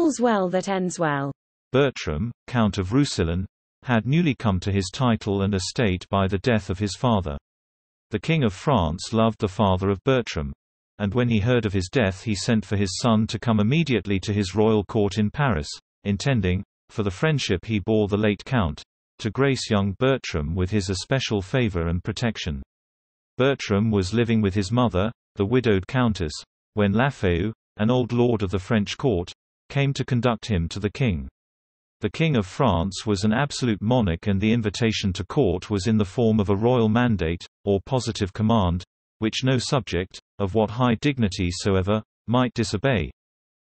All's well that ends well. Bertram, Count of Roussillon, had newly come to his title and estate by the death of his father. The King of France loved the father of Bertram, and when he heard of his death he sent for his son to come immediately to his royal court in Paris, intending, for the friendship he bore the late count, to grace young Bertram with his especial favor and protection. Bertram was living with his mother, the widowed Countess, when Lafew, an old lord of the French court, came to conduct him to the king. The King of France was an absolute monarch, and the invitation to court was in the form of a royal mandate, or positive command, which no subject, of what high dignity soever, might disobey.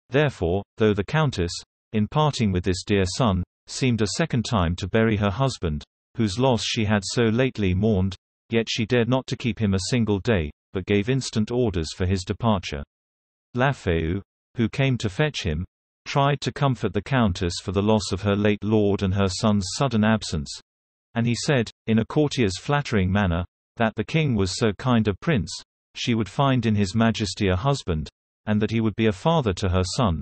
Therefore, though the Countess, in parting with this dear son, seemed a second time to bury her husband, whose loss she had so lately mourned, yet she dared not to keep him a single day, but gave instant orders for his departure. Lafew, who came to fetch him, tried to comfort the Countess for the loss of her late lord and her son's sudden absence, and he said, in a courtier's flattering manner, that the king was so kind a prince, she would find in his majesty a husband, and that he would be a father to her son,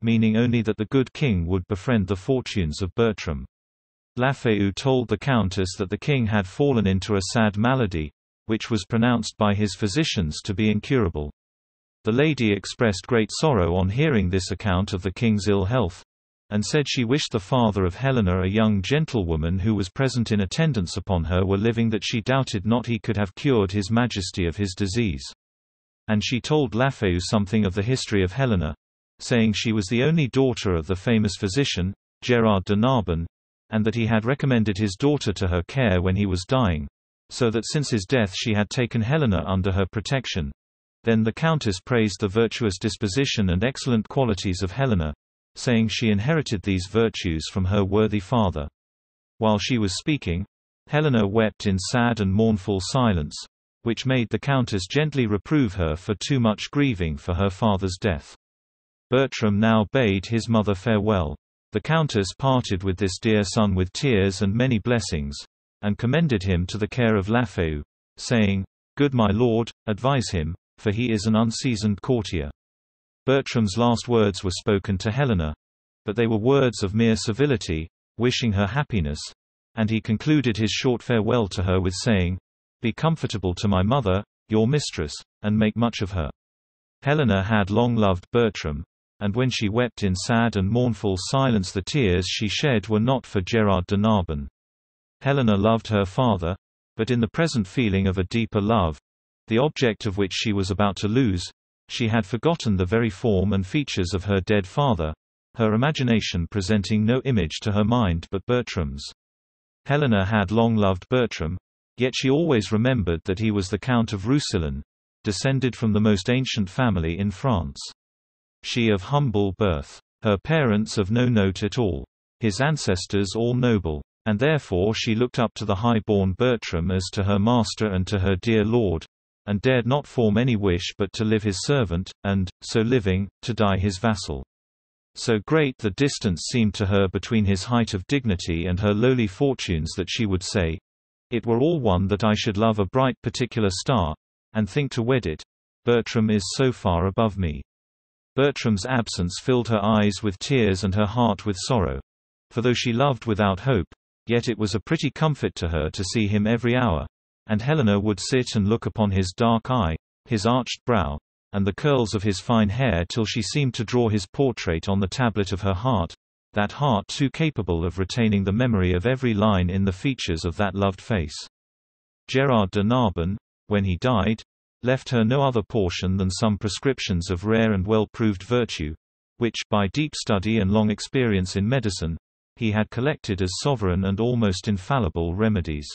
meaning only that the good king would befriend the fortunes of Bertram. Lafew told the Countess that the king had fallen into a sad malady, which was pronounced by his physicians to be incurable. The lady expressed great sorrow on hearing this account of the king's ill health, and said she wished the father of Helena, a young gentlewoman who was present in attendance upon her, were living, that she doubted not he could have cured his majesty of his disease. And she told Lafew something of the history of Helena, saying she was the only daughter of the famous physician, Gerard de Narbonne, and that he had recommended his daughter to her care when he was dying, so that since his death she had taken Helena under her protection. Then the Countess praised the virtuous disposition and excellent qualities of Helena, saying she inherited these virtues from her worthy father. While she was speaking, Helena wept in sad and mournful silence, which made the Countess gently reprove her for too much grieving for her father's death. Bertram now bade his mother farewell. The Countess parted with this dear son with tears and many blessings, and commended him to the care of Lafew, saying, "Good my lord, advise him, for he is an unseasoned courtier." Bertram's last words were spoken to Helena, but they were words of mere civility, wishing her happiness, and he concluded his short farewell to her with saying, "Be comfortable to my mother, your mistress, and make much of her." Helena had long loved Bertram, and when she wept in sad and mournful silence, the tears she shed were not for Gerard de Narbonne. Helena loved her father, but in the present feeling of a deeper love, the object of which she was about to lose, she had forgotten the very form and features of her dead father, her imagination presenting no image to her mind but Bertram's. Helena had long loved Bertram, yet she always remembered that he was the Count of Roussillon, descended from the most ancient family in France. She of humble birth, her parents of no note at all, his ancestors all noble, and therefore she looked up to the high-born Bertram as to her master and to her dear lord, and dared not form any wish but to live his servant, and, so living, to die his vassal. So great the distance seemed to her between his height of dignity and her lowly fortunes that she would say, "It were all one that I should love a bright particular star, and think to wed it. Bertram is so far above me." Bertram's absence filled her eyes with tears and her heart with sorrow. For though she loved without hope, yet it was a pretty comfort to her to see him every hour, and Helena would sit and look upon his dark eye, his arched brow, and the curls of his fine hair till she seemed to draw his portrait on the tablet of her heart, that heart too capable of retaining the memory of every line in the features of that loved face. Gerard de Narbonne, when he died, left her no other portion than some prescriptions of rare and well-proved virtue, which, by deep study and long experience in medicine, he had collected as sovereign and almost infallible remedies.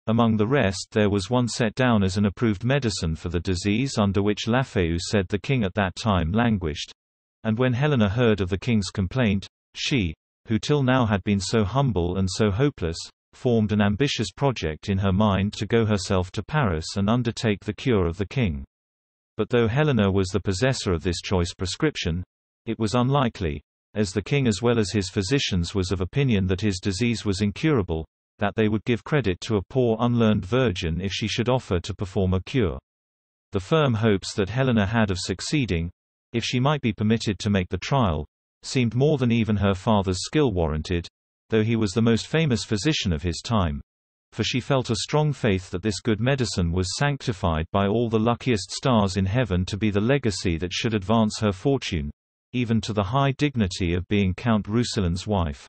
Among the rest there was one set down as an approved medicine for the disease under which Lafew said the king at that time languished, and when Helena heard of the king's complaint, she, who till now had been so humble and so hopeless, formed an ambitious project in her mind to go herself to Paris and undertake the cure of the king. But though Helena was the possessor of this choice prescription, it was unlikely, as the king as well as his physicians was of opinion that his disease was incurable, that they would give credit to a poor unlearned virgin if she should offer to perform a cure. The firm hopes that Helena had of succeeding, if she might be permitted to make the trial, seemed more than even her father's skill warranted, though he was the most famous physician of his time. For she felt a strong faith that this good medicine was sanctified by all the luckiest stars in heaven to be the legacy that should advance her fortune, even to the high dignity of being Count Rousselin's wife.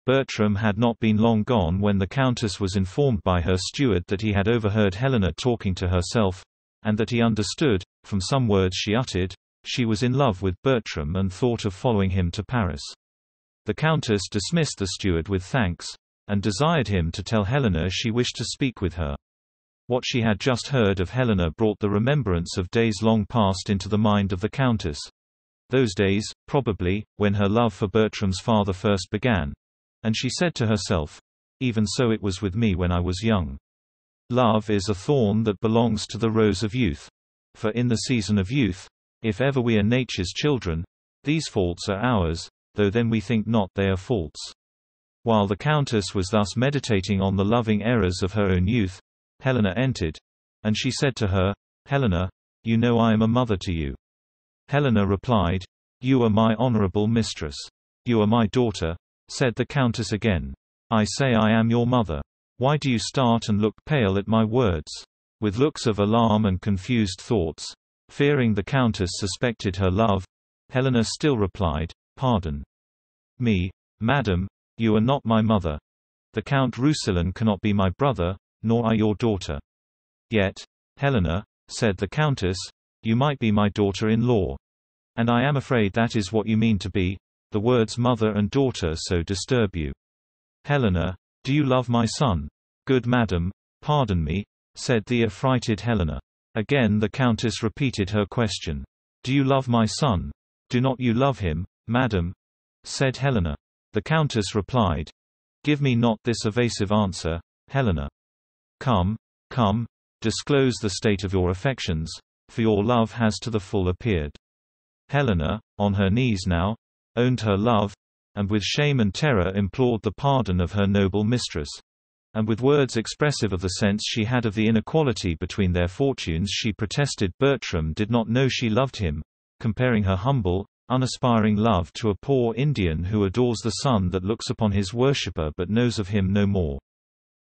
Bertram had not been long gone when the Countess was informed by her steward that he had overheard Helena talking to herself, and that he understood, from some words she uttered, she was in love with Bertram and thought of following him to Paris. The Countess dismissed the steward with thanks, and desired him to tell Helena she wished to speak with her. What she had just heard of Helena brought the remembrance of days long past into the mind of the Countess. Those days, probably, when her love for Bertram's father first began. And she said to herself, "Even so it was with me when I was young. Love is a thorn that belongs to the rose of youth. For in the season of youth, if ever we are nature's children, these faults are ours, though then we think not they are faults." While the Countess was thus meditating on the loving errors of her own youth, Helena entered, and she said to her, "Helena, you know I am a mother to you." Helena replied, "You are my honorable mistress. You are my daughter," said the Countess again. "I say I am your mother. Why do you start and look pale at my words?" With looks of alarm and confused thoughts, fearing the Countess suspected her love, Helena still replied, "Pardon me, madam, you are not my mother. The Count Roussillon cannot be my brother, nor I your daughter." "Yet, Helena," said the Countess, "you might be my daughter-in-law. And I am afraid that is what you mean to be. The words mother and daughter so disturb you." "Helena, do you love my son?" "Good madam, pardon me," said the affrighted Helena. Again the Countess repeated her question. "Do you love my son? Do not you love him, madam?" said Helena. The Countess replied, "Give me not this evasive answer, Helena. Come, come, disclose the state of your affections, for your love has to the full appeared." Helena, on her knees now, owned her love, and with shame and terror implored the pardon of her noble mistress. And with words expressive of the sense she had of the inequality between their fortunes she protested Bertram did not know she loved him, comparing her humble, unaspiring love to a poor Indian who adores the sun that looks upon his worshipper but knows of him no more.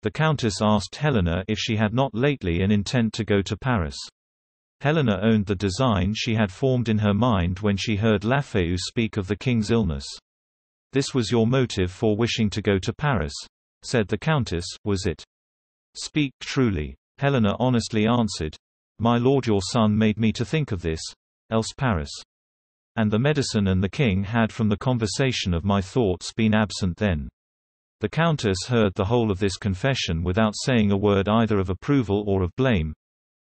The Countess asked Helena if she had not lately an intent to go to Paris. Helena owned the design she had formed in her mind when she heard Lafew speak of the king's illness. "This was your motive for wishing to go to Paris," said the Countess, "was it?" "Speak truly," Helena honestly answered. "My lord your son made me to think of this, else Paris and the medicine and the king had from the conversation of my thoughts been absent then." The Countess heard the whole of this confession without saying a word either of approval or of blame,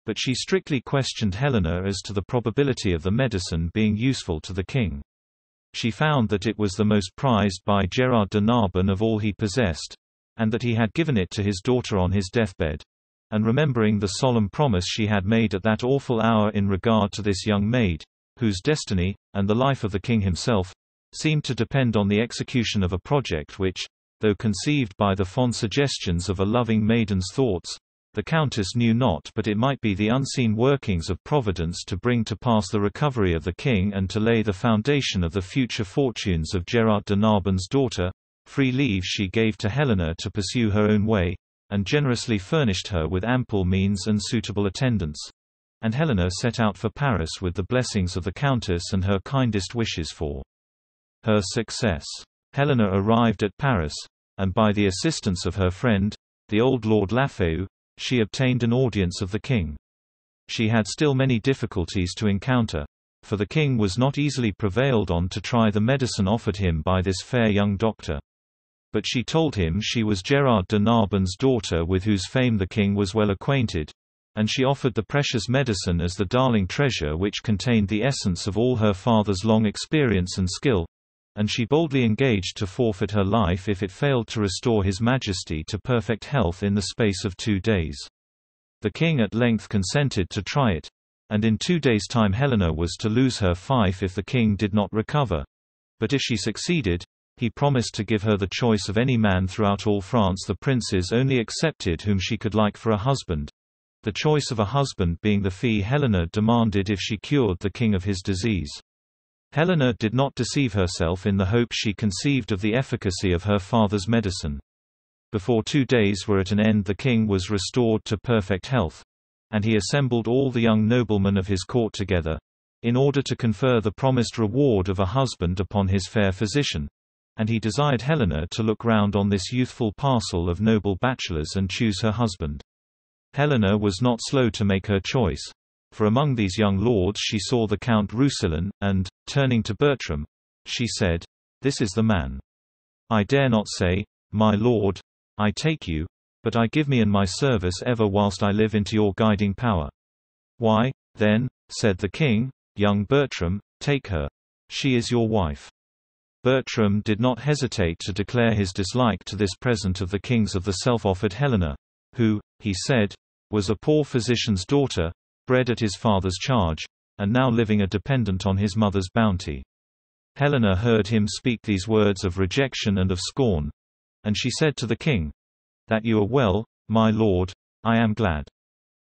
but she strictly questioned Helena as to the probability of the medicine being useful to the king. She found that it was the most prized by Gerard de Narbon of all he possessed, and that he had given it to his daughter on his deathbed. And remembering the solemn promise she had made at that awful hour in regard to this young maid, whose destiny, and the life of the king himself, seemed to depend on the execution of a project which, though conceived by the fond suggestions of a loving maiden's thoughts, the Countess knew not but it might be the unseen workings of Providence to bring to pass the recovery of the king and to lay the foundation of the future fortunes of Gerard de Narbon's daughter, free leave she gave to Helena to pursue her own way, and generously furnished her with ample means and suitable attendants. And Helena set out for Paris with the blessings of the Countess and her kindest wishes for her success. Helena arrived at Paris, and by the assistance of her friend, the old Lord Lafew, she obtained an audience of the king. She had still many difficulties to encounter, for the king was not easily prevailed on to try the medicine offered him by this fair young doctor. But she told him she was Gerard de Narbon's daughter with whose fame the king was well acquainted, and she offered the precious medicine as the darling treasure which contained the essence of all her father's long experience and skill, and she boldly engaged to forfeit her life if it failed to restore His Majesty to perfect health in the space of 2 days. The king at length consented to try it, and in 2 days' time Helena was to lose her fief if the king did not recover. But if she succeeded, he promised to give her the choice of any man throughout all France, the princes only excepted whom she could like for a husband, the choice of a husband being the fee Helena demanded if she cured the king of his disease. Helena did not deceive herself in the hope she conceived of the efficacy of her father's medicine. Before 2 days were at an end the king was restored to perfect health, and he assembled all the young noblemen of his court together, in order to confer the promised reward of a husband upon his fair physician, and he desired Helena to look round on this youthful parcel of noble bachelors and choose her husband. Helena was not slow to make her choice, for among these young lords she saw the Count Roussillon, and, turning to Bertram, she said, "This is the man. I dare not say, 'My lord, I take you,' but I give me and my service ever whilst I live into your guiding power." "Why, then," said the king, "young Bertram, take her. She is your wife." Bertram did not hesitate to declare his dislike to this present of the king's of the self-offered Helena, who, he said, was a poor physician's daughter, bred at his father's charge, and now living a dependent on his mother's bounty. Helena heard him speak these words of rejection and of scorn, and she said to the king, "That you are well, my lord, I am glad.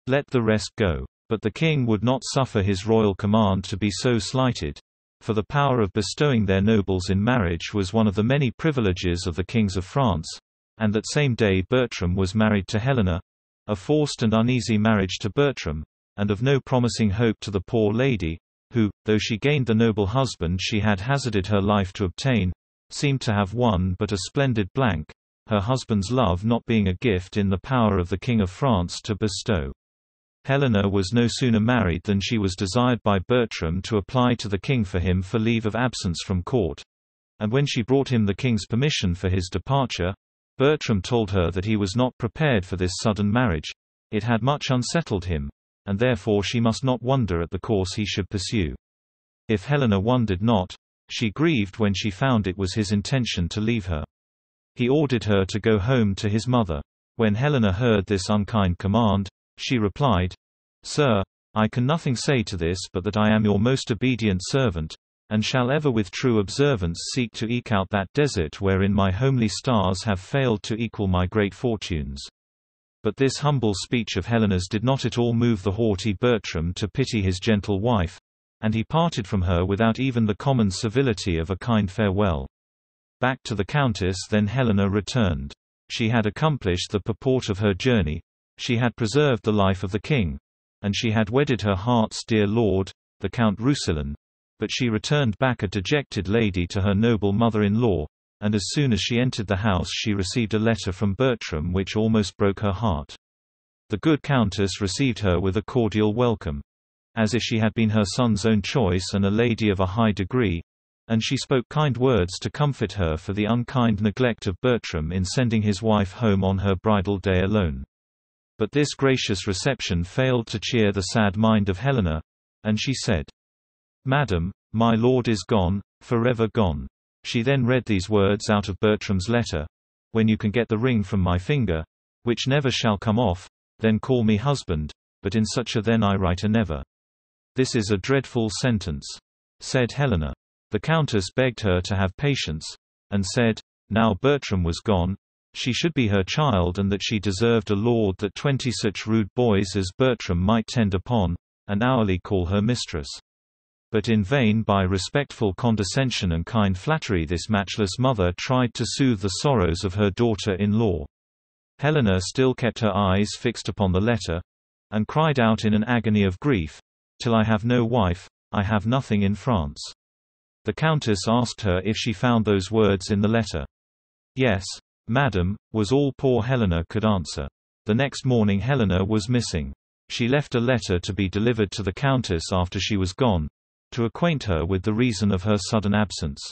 Let the rest go." But the king would not suffer his royal command to be so slighted, for the power of bestowing their nobles in marriage was one of the many privileges of the kings of France, and that same day Bertram was married to Helena, a forced and uneasy marriage to Bertram, and of no promising hope to the poor lady, who, though she gained the noble husband she had hazarded her life to obtain, seemed to have won but a splendid blank, her husband's love not being a gift in the power of the King of France to bestow. Helena was no sooner married than she was desired by Bertram to apply to the king for him for leave of absence from court, and when she brought him the king's permission for his departure, Bertram told her that he was not prepared for this sudden marriage, it had much unsettled him, and therefore she must not wonder at the course he should pursue. If Helena wondered not, she grieved when she found it was his intention to leave her. He ordered her to go home to his mother. When Helena heard this unkind command, she replied, "Sir, I can nothing say to this but that I am your most obedient servant, and shall ever with true observance seek to eke out that desert wherein my homely stars have failed to equal my great fortunes." But this humble speech of Helena's did not at all move the haughty Bertram to pity his gentle wife, and he parted from her without even the common civility of a kind farewell. Back to the Countess then Helena returned. She had accomplished the purport of her journey, she had preserved the life of the king, and she had wedded her heart's dear lord, the Count Roussillon, but she returned back a dejected lady to her noble mother-in-law, and as soon as she entered the house she received a letter from Bertram which almost broke her heart. The good Countess received her with a cordial welcome, as if she had been her son's own choice and a lady of a high degree, and she spoke kind words to comfort her for the unkind neglect of Bertram in sending his wife home on her bridal day alone. But this gracious reception failed to cheer the sad mind of Helena, and she said, "Madam, my lord is gone, forever gone." She then read these words out of Bertram's letter, "When you can get the ring from my finger, which never shall come off, then call me husband, but in such a then I write a never." "This is a dreadful sentence," said Helena. The Countess begged her to have patience, and said, now Bertram was gone, she should be her child and that she deserved a lord that 20 such rude boys as Bertram might tend upon, and hourly call her mistress. But in vain by respectful condescension and kind flattery this matchless mother tried to soothe the sorrows of her daughter-in-law. Helena still kept her eyes fixed upon the letter, and cried out in an agony of grief, "Till I have no wife, I have nothing in France." The Countess asked her if she found those words in the letter. "Yes, madam," was all poor Helena could answer. The next morning Helena was missing. She left a letter to be delivered to the Countess after she was gone, to acquaint her with the reason of her sudden absence.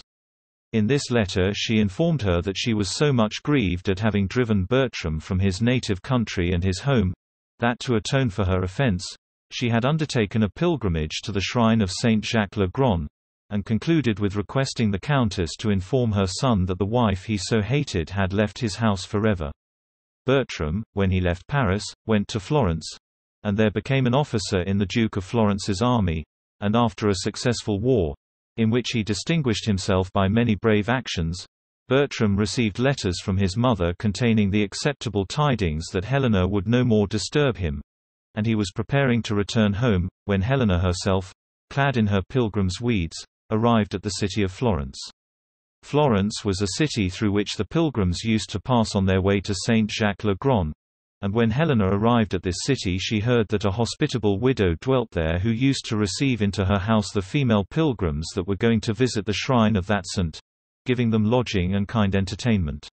In this letter she informed her that she was so much grieved at having driven Bertram from his native country and his home, that to atone for her offence, she had undertaken a pilgrimage to the shrine of Saint Jacques le Grand, and concluded with requesting the Countess to inform her son that the wife he so hated had left his house forever. Bertram, when he left Paris, went to Florence, and there became an officer in the Duke of Florence's army, and after a successful war, in which he distinguished himself by many brave actions, Bertram received letters from his mother containing the acceptable tidings that Helena would no more disturb him, and he was preparing to return home, when Helena herself, clad in her pilgrim's weeds, arrived at the city of Florence. Florence was a city through which the pilgrims used to pass on their way to Saint Jacques le Grand, and when Helena arrived at this city she heard that a hospitable widow dwelt there who used to receive into her house the female pilgrims that were going to visit the shrine of that saint, giving them lodging and kind entertainment.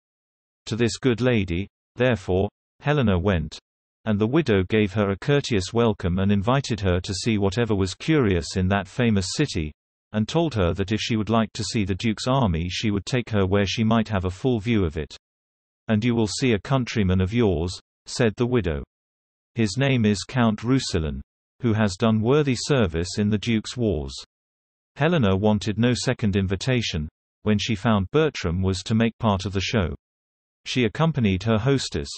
To this good lady, therefore, Helena went, and the widow gave her a courteous welcome and invited her to see whatever was curious in that famous city, and told her that if she would like to see the Duke's army she would take her where she might have a full view of it. "And you will see a countryman of yours," said the widow. "His name is Count Roussillon, who has done worthy service in the Duke's wars." Helena wanted no second invitation, when she found Bertram was to make part of the show. She accompanied her hostess,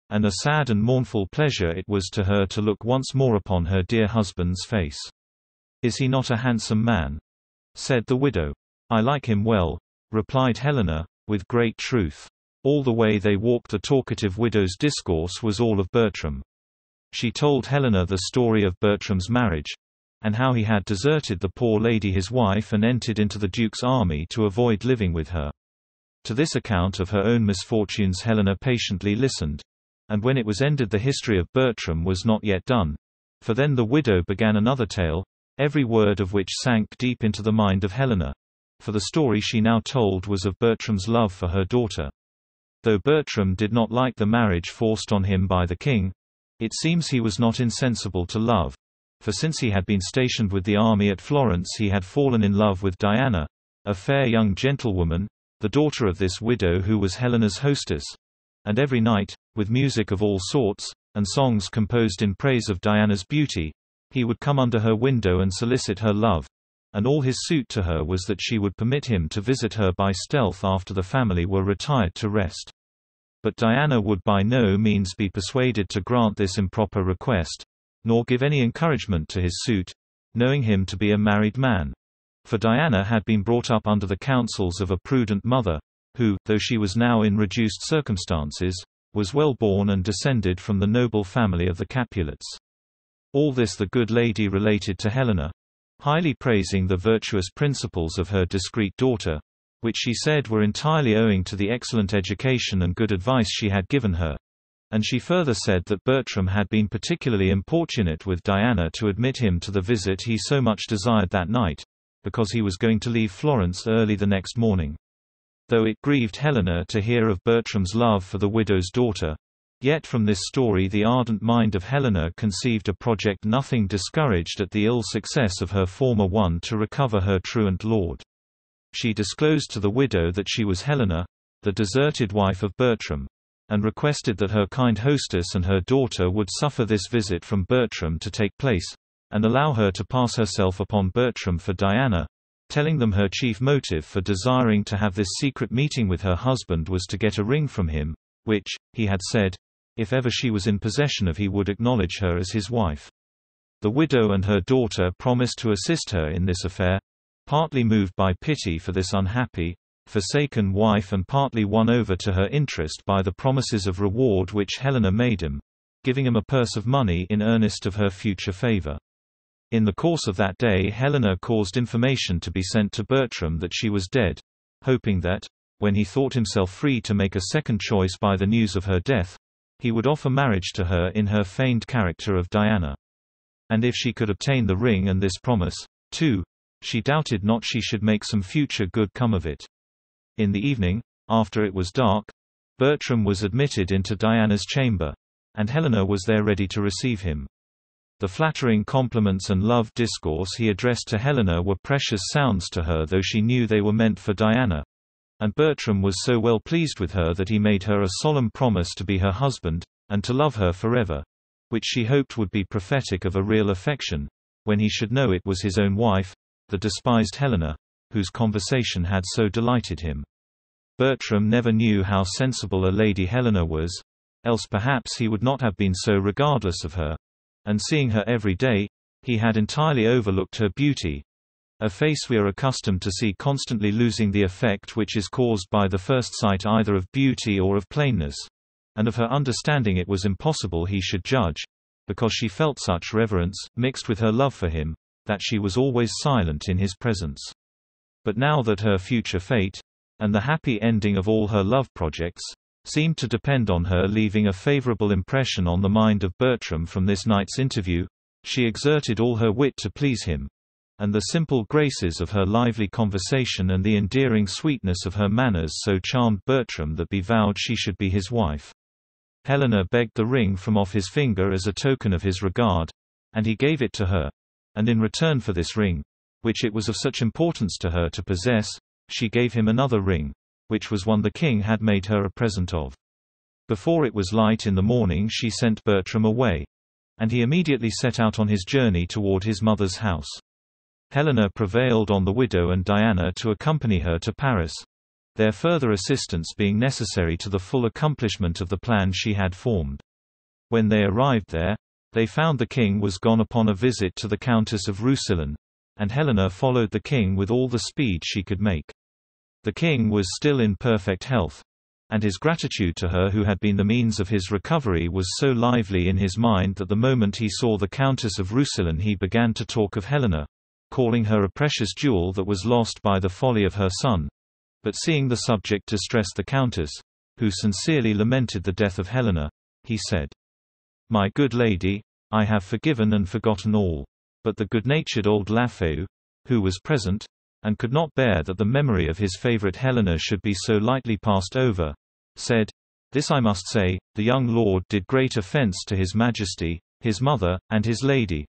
and a sad and mournful pleasure it was to her to look once more upon her dear husband's face. "Is he not a handsome man?" said the widow. "I like him well," replied Helena, with great truth. All the way they walked the talkative widow's discourse was all of Bertram. She told Helena the story of Bertram's marriage, and how he had deserted the poor lady his wife and entered into the Duke's army to avoid living with her. To this account of her own misfortunes Helena patiently listened, and when it was ended the history of Bertram was not yet done, for then the widow began another tale, every word of which sank deep into the mind of Helena, for the story she now told was of Bertram's love for her daughter. Though Bertram did not like the marriage forced on him by the king, it seems he was not insensible to love, for since he had been stationed with the army at Florence he had fallen in love with Diana, a fair young gentlewoman, the daughter of this widow who was Helena's hostess, and every night, with music of all sorts, and songs composed in praise of Diana's beauty, he would come under her window and solicit her love, and all his suit to her was that she would permit him to visit her by stealth after the family were retired to rest. But Diana would by no means be persuaded to grant this improper request, nor give any encouragement to his suit, knowing him to be a married man. For Diana had been brought up under the counsels of a prudent mother, who, though she was now in reduced circumstances, was well born and descended from the noble family of the Capulets. All this the good lady related to Helena, highly praising the virtuous principles of her discreet daughter, which she said were entirely owing to the excellent education and good advice she had given her, and she further said that Bertram had been particularly importunate with Diana to admit him to the visit he so much desired that night, because he was going to leave Florence early the next morning. Though it grieved Helena to hear of Bertram's love for the widow's daughter, yet from this story the ardent mind of Helena conceived a project nothing discouraged at the ill success of her former one to recover her truant lord. She disclosed to the widow that she was Helena, the deserted wife of Bertram, and requested that her kind hostess and her daughter would suffer this visit from Bertram to take place, and allow her to pass herself upon Bertram for Diana, telling them her chief motive for desiring to have this secret meeting with her husband was to get a ring from him, which, he had said, if ever she was in possession of he would acknowledge her as his wife. The widow and her daughter promised to assist her in this affair, partly moved by pity for this unhappy, forsaken wife and partly won over to her interest by the promises of reward which Helena made him, giving him a purse of money in earnest of her future favor. In the course of that day Helena caused information to be sent to Bertram that she was dead, hoping that, when he thought himself free to make a second choice by the news of her death, he would offer marriage to her in her feigned character of Diana. And if she could obtain the ring and this promise, too, she doubted not she should make some future good come of it. In the evening, after it was dark, Bertram was admitted into Diana's chamber, and Helena was there ready to receive him. The flattering compliments and love discourse he addressed to Helena were precious sounds to her, though she knew they were meant for Diana, and Bertram was so well pleased with her that he made her a solemn promise to be her husband, and to love her forever, which she hoped would be prophetic of a real affection, when he should know it was his own wife, the despised Helena, whose conversation had so delighted him. Bertram never knew how sensible a lady Helena was, else perhaps he would not have been so regardless of her, and seeing her every day, he had entirely overlooked her beauty, a face we are accustomed to see constantly losing the effect which is caused by the first sight either of beauty or of plainness, and of her understanding it was impossible he should judge, because she felt such reverence, mixed with her love for him, that she was always silent in his presence. But now that her future fate, and the happy ending of all her love projects, seemed to depend on her leaving a favorable impression on the mind of Bertram from this night's interview, she exerted all her wit to please him, and the simple graces of her lively conversation and the endearing sweetness of her manners so charmed Bertram that he vowed she should be his wife. Helena begged the ring from off his finger as a token of his regard, and he gave it to her, and in return for this ring, which it was of such importance to her to possess, she gave him another ring, which was one the king had made her a present of. Before it was light in the morning she sent Bertram away, and he immediately set out on his journey toward his mother's house. Helena prevailed on the widow and Diana to accompany her to Paris, their further assistance being necessary to the full accomplishment of the plan she had formed. When they arrived there, they found the king was gone upon a visit to the Countess of Roussillon, and Helena followed the king with all the speed she could make. The king was still in perfect health, and his gratitude to her who had been the means of his recovery was so lively in his mind that the moment he saw the Countess of Roussillon he began to talk of Helena, calling her a precious jewel that was lost by the folly of her son. But seeing the subject distressed the Countess, who sincerely lamented the death of Helena, he said, "My good lady, I have forgiven and forgotten all." But the good-natured old Lafew, who was present, and could not bear that the memory of his favourite Helena should be so lightly passed over, said, "This I must say, the young lord did great offence to his Majesty, his mother, and his lady.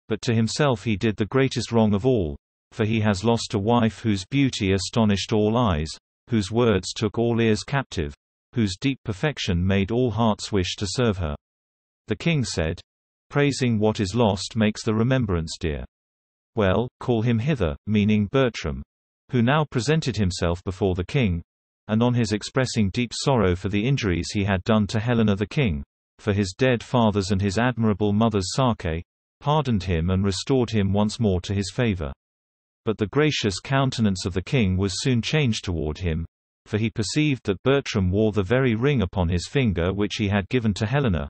But to himself he did the greatest wrong of all, for he has lost a wife whose beauty astonished all eyes, whose words took all ears captive, whose deep perfection made all hearts wish to serve her." The king said, "Praising what is lost makes the remembrance dear. Well, call him hither," meaning Bertram, who now presented himself before the king, and on his expressing deep sorrow for the injuries he had done to Helena the king, for his dead father's and his admirable mother's sake, pardoned him and restored him once more to his favor. But the gracious countenance of the king was soon changed toward him, for he perceived that Bertram wore the very ring upon his finger which he had given to Helena,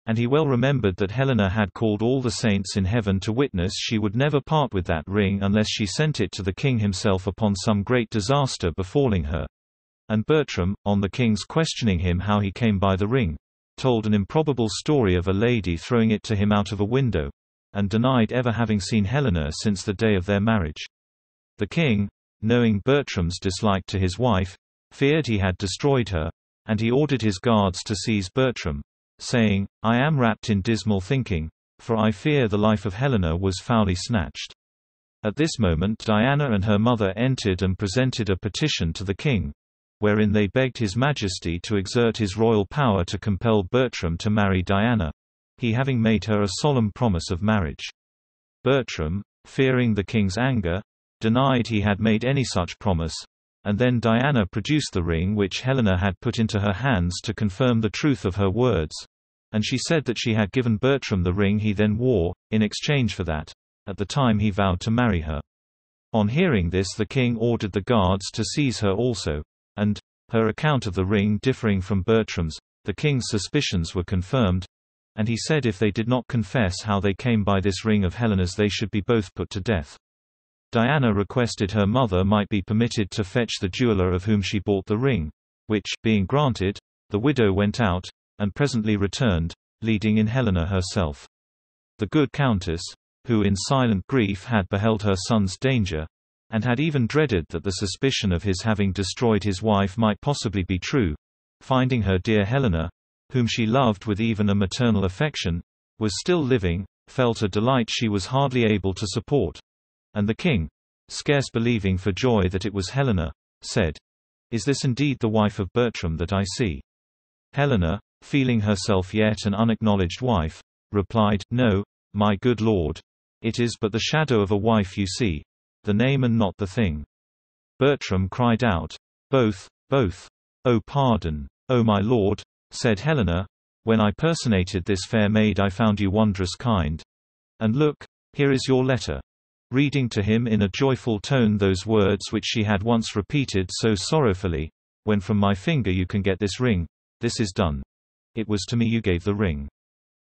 and he well remembered that Helena had called all the saints in heaven to witness she would never part with that ring unless she sent it to the king himself upon some great disaster befalling her. And Bertram, on the king's questioning him how he came by the ring, told an improbable story of a lady throwing it to him out of a window, and denied ever having seen Helena since the day of their marriage. The king, knowing Bertram's dislike to his wife, feared he had destroyed her, and he ordered his guards to seize Bertram, saying, "I am wrapped in dismal thinking, for I fear the life of Helena was foully snatched." At this moment Diana and her mother entered and presented a petition to the king, wherein they begged His Majesty to exert his royal power to compel Bertram to marry Diana, he having made her a solemn promise of marriage. Bertram, fearing the king's anger, denied he had made any such promise, and then Diana produced the ring which Helena had put into her hands to confirm the truth of her words, and she said that she had given Bertram the ring he then wore, in exchange for that, at the time he vowed to marry her. On hearing this the king ordered the guards to seize her also, and, her account of the ring differing from Bertram's, the king's suspicions were confirmed, and he said if they did not confess how they came by this ring of Helena's they should be both put to death. Diana requested her mother might be permitted to fetch the jeweler of whom she bought the ring, which, being granted, the widow went out, and presently returned, leading in Helena herself. The good Countess, who in silent grief had beheld her son's danger, and had even dreaded that the suspicion of his having destroyed his wife might possibly be true, finding her dear Helena, whom she loved with even a maternal affection, was still living, felt a delight she was hardly able to support. And the king, scarce believing for joy that it was Helena, said, "Is this indeed the wife of Bertram that I see?" Helena, feeling herself yet an unacknowledged wife, replied, "No, my good lord. It is but the shadow of a wife you see, the name and not the thing." Bertram cried out, "Both, both! Oh pardon, oh my lord," said Helena, "when I personated this fair maid I found you wondrous kind. And look, here is your letter," reading to him in a joyful tone those words which she had once repeated so sorrowfully, "When from my finger you can get this ring, this is done. It was to me you gave the ring.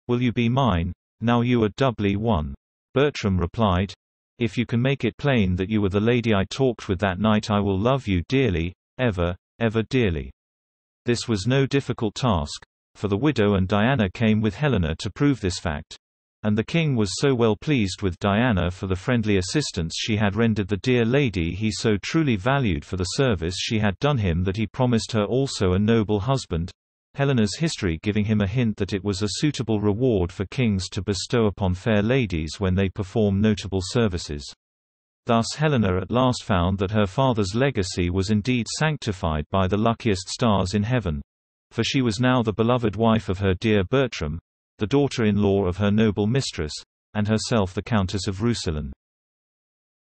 Will you be mine, now you are doubly won?" Bertram replied, If you can make it plain that you were the lady I talked with that night, I will love you dearly, ever, ever dearly." This was no difficult task, for the widow and Diana came with Helena to prove this fact. And the king was so well pleased with Diana for the friendly assistance she had rendered the dear lady he so truly valued for the service she had done him that he promised her also a noble husband, Helena's history giving him a hint that it was a suitable reward for kings to bestow upon fair ladies when they perform notable services. Thus Helena at last found that her father's legacy was indeed sanctified by the luckiest stars in heaven. For she was now the beloved wife of her dear Bertram, the daughter-in-law of her noble mistress, and herself the Countess of Roussillon.